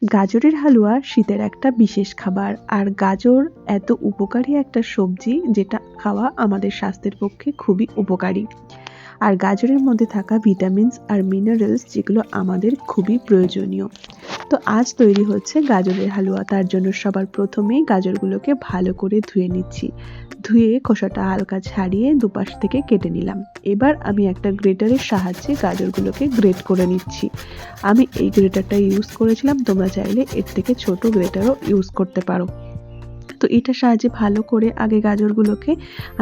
গাজরের হালুয়া শীতের একটা বিশেষ খাবার, আর গাজর এত উপকারী একটা সবজি যেটা খাওয়া আমাদের স্বাস্থ্যের পক্ষে খুবই উপকারী। আর গাজরের মধ্যে থাকা ভিটামিনস আর মিনারেলস যেগুলো আমাদের খুবই প্রয়োজনীয়। তো আজ তৈরি হচ্ছে গাজরের হালুয়া। তার জন্য সবার প্রথমেই গাজরগুলোকে ভালো করে ধুয়ে নিচ্ছি। ধুয়ে খোসাটা হালকা ছাড়িয়ে দুপাশ থেকে কেটে নিলাম। এবার আমি একটা গ্রেটারের সাহায্যে গাজরগুলোকে গ্রেট করে নিচ্ছি। আমি এই গ্রেটারটা ইউজ করেছিলাম, তোমরা চাইলে এর থেকে ছোট গ্রেটারও ইউজ করতে পারো। তো এটার সাহায্যে ভালো করে আগে গাজরগুলোকে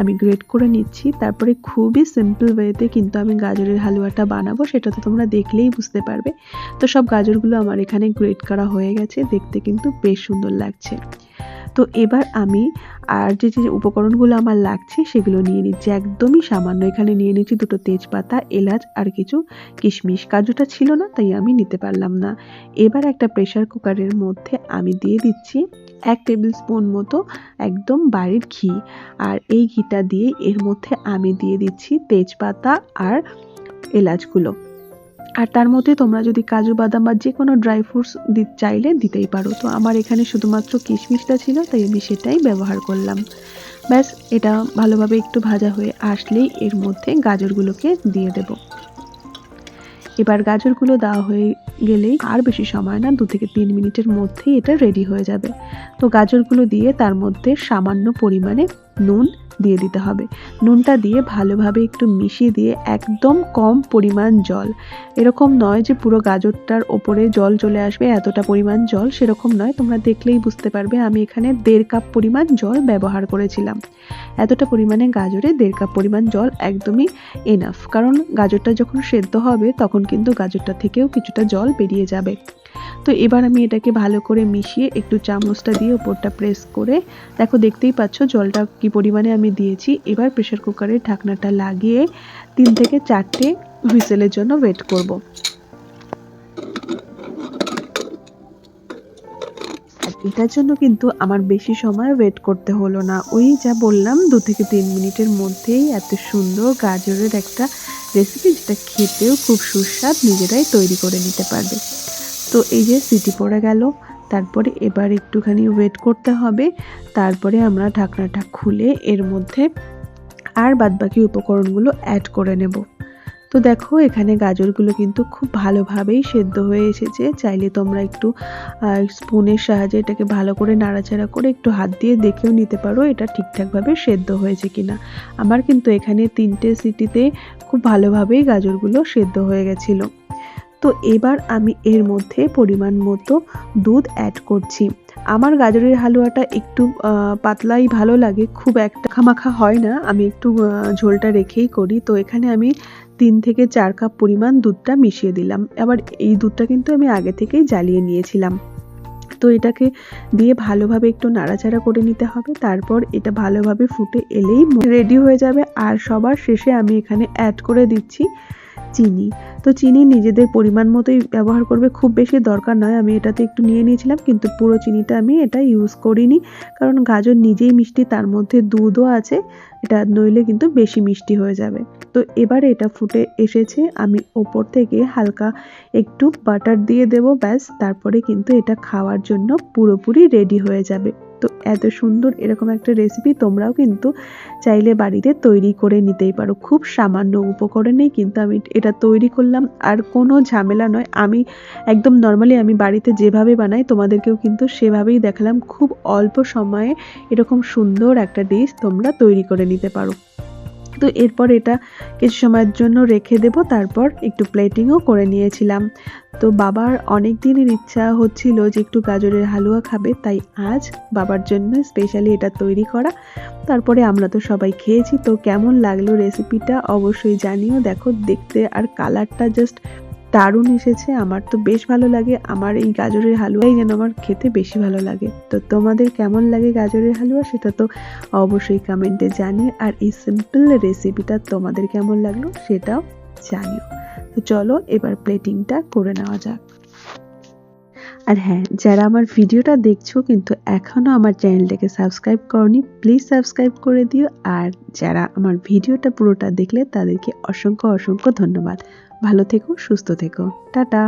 আমি গ্রেট করে নিচ্ছি। তারপরে খুবই সিম্পল ওয়েতে কিন্তু আমি গাজরের হালুয়াটা বানাবো, সেটা তো তোমরা দেখলেই বুঝতে পারবে। তো সব গাজরগুলো আমার এখানে গ্রেট করা হয়ে গেছে, দেখতে কিন্তু বেশ সুন্দর লাগছে। তো এবার আমি আর যে উপকরণগুলো আমার লাগছে সেগুলো নিয়ে নিচ্ছি, একদমই সামান্য। এখানে নিয়ে নিচ্ছি 2টো তেজপাতা, এলাচ আর কিছু কিশমিশ। কাজুটা ছিল না তাই আমি নিতে পারলাম না। এবার একটা প্রেসার কুকারের মধ্যে আমি দিয়ে দিচ্ছি 1 টেবিল স্পুন মতো একদম বাড়ির ঘি। আর এই ঘিটা দিয়ে এর মধ্যে আমি দিয়ে দিচ্ছি তেজপাতা আর এলাচগুলো। আর তার মধ্যে তোমরা যদি কাজু বাদাম বা যে কোনো ড্রাই ফ্রুটস চাইলে দিতেই পারো। তো আমার এখানে শুধুমাত্র কিশমিশটা ছিল তাই আমি সেটাই ব্যবহার করলাম। ব্যাস, এটা ভালোভাবে একটু ভাজা হয়ে আসলেই এর মধ্যে গাজরগুলোকে দিয়ে দেব। এবার গাজরগুলো দেওয়া হয়ে গেলেই আর বেশি সময় না, 2 থেকে 3 মিনিটের মধ্যেই এটা রেডি হয়ে যাবে। তো গাজরগুলো দিয়ে তার মধ্যে সামান্য পরিমাণে নুন দিয়ে দিতে হবে। নুনটা দিয়ে ভালোভাবে একটু মিশিয়ে দিয়ে একদম কম পরিমাণ জল, এরকম নয় যে পুরো গাজরটার ওপরে জল চলে আসবে এতটা পরিমাণ জল, সেরকম নয়। তোমরা দেখলেই বুঝতে পারবে আমি এখানে 1.5 কাপ পরিমাণ জল ব্যবহার করেছিলাম। এতটা পরিমাণে গাজরে 1.5 কাপ পরিমাণ জল একদমই এনাফ, কারণ গাজরটা যখন সেদ্ধ হবে তখন কিন্তু গাজরটা থেকেও কিছুটা জল বেরিয়ে যাবে। তো এবার আমি এটাকে ভালো করে মিশিয়ে একটু চামচটা দিয়ে ওপরটা প্রেস করে, দেখো দেখতেই পাচ্ছ জলটা কি পরিমাণে আমি দিয়েছি। এবার প্রেসার কুকারের ঢাকনাটা লাগিয়ে 3 থেকে 4টে হুইসেলের জন্য ওয়েট করব। আর এটার জন্য কিন্তু আমার বেশি সময় ওয়েট করতে হলো না, ওই যা বললাম 2 থেকে 3 মিনিটের মধ্যেই এত সুন্দর গাজরের একটা রেসিপি, যেটা খেতেও খুব সুস্বাদ, নিজেরাই তৈরি করে নিতে পারবে। তো এই যে সিটি পড়ে গেল, তারপরে এবার একটুখানি ওয়েট করতে হবে। তারপরে আমরা ঢাকনাটা খুলে এর মধ্যে আর বাদবাকি উপকরণগুলো অ্যাড করে নেব। তো দেখো এখানে গাজরগুলো কিন্তু খুব ভালোভাবেই সেদ্ধ হয়ে এসেছে। চাইলে তোমরা একটু স্পুনের সাহায্যে এটাকে ভালো করে নাড়াচাড়া করে একটু হাত দিয়ে দেখেও নিতে পারো এটা ঠিকঠাকভাবে সেদ্ধ হয়েছে কিনা। আমার কিন্তু এখানে 3টে সিটিতে খুব ভালোভাবেই গাজরগুলো সেদ্ধ হয়ে গেছিলো। তো এবার আমি এর মধ্যে পরিমাণ মতো দুধ অ্যাড করছি। আমার গাজরের হালুয়াটা একটু পাতলাই ভালো লাগে, খুব একটা মাখা হয় না, আমি একটু ঝোলটা রেখেই করি। তো এখানে আমি 3 থেকে 4 কাপ পরিমাণ দুধটা মিশিয়ে দিলাম। আবার এই দুধটা কিন্তু আমি আগে থেকেই জ্বালিয়ে নিয়েছিলাম। তো এটাকে দিয়ে ভালোভাবে একটু নাড়াচাড়া করে নিতে হবে। তারপর এটা ভালোভাবে ফুটে এলেই রেডি হয়ে যাবে। আর সবার শেষে আমি এখানে অ্যাড করে দিচ্ছি চিনি। তো চিনি নিজেদের পরিমাণ মতোই ব্যবহার করবে, খুব বেশি দরকার নয়। আমি এটাতে একটু নিয়ে নিয়েছিলাম, কিন্তু পুরো চিনিটা আমি এটা ইউজ করিনি, কারণ গাজর নিজেই মিষ্টি, তার মধ্যে দুধও আছে, এটা নইলে কিন্তু বেশি মিষ্টি হয়ে যাবে। তো এবারে এটা ফুটে এসেছে, আমি ওপর থেকে হালকা একটু বাটার দিয়ে দেব, ব্যাস। তারপরে কিন্তু এটা খাওয়ার জন্য পুরোপুরি রেডি হয়ে যাবে। তো এত সুন্দর এরকম একটা রেসিপি তোমরাও কিন্তু চাইলে বাড়িতে তৈরি করে নিতেই পারো। খুব সামান্য উপকরণেই কিন্তু আমি এটা তৈরি করলাম, আর কোনো ঝামেলা নয়। আমি একদম নর্মালি আমি বাড়িতে যেভাবে বানাই তোমাদেরকেও কিন্তু সেভাবেই দেখালাম। খুব অল্প সময়ে এরকম সুন্দর একটা ডিশ তোমরা তৈরি করে নিতে পারো। তো এরপর এটা কিছু সময়ের জন্য রেখে দেব, তারপর একটু প্লেটিংও করে নিয়েছিলাম। তো বাবার অনেক দিনের ইচ্ছা হচ্ছিল যে একটু গাজরের হালুয়া খাবে, তাই আজ বাবার জন্য স্পেশালি এটা তৈরি করা। তারপরে আমরা তো সবাই খেয়েছি। তো কেমন লাগলো রেসিপিটা অবশ্যই জানিও। দেখো দেখতে আর কালারটা জাস্ট দারুণ এসেছে, আমার তো বেশ ভালো লাগে। আমার এই গাজরের হালুয়াই যেন আমার খেতে বেশি ভালো লাগে। তো তোমাদের কেমন লাগে গাজরের হালুয়া সেটা তো অবশ্যই কমেন্টে জানিও, আর এই সিম্পল রেসিপিটা তোমাদের কেমন লাগলো সেটাও জানিও। তো চলো এবার প্লেটিংটা করে নেওয়া যাক। আর হ্যাঁ, যারা আমার ভিডিওটা দেখছো কিন্তু এখনো আমার চ্যানেলটাকে সাবস্ক্রাইব করনি, প্লিজ সাবস্ক্রাইব করে দিও। আর যারা আমার ভিডিওটা পুরোটা দেখলে তাদেরকে অসংখ্য অসংখ্য ধন্যবাদ। ভালো থেকো, সুস্থ থেকো, টাটা।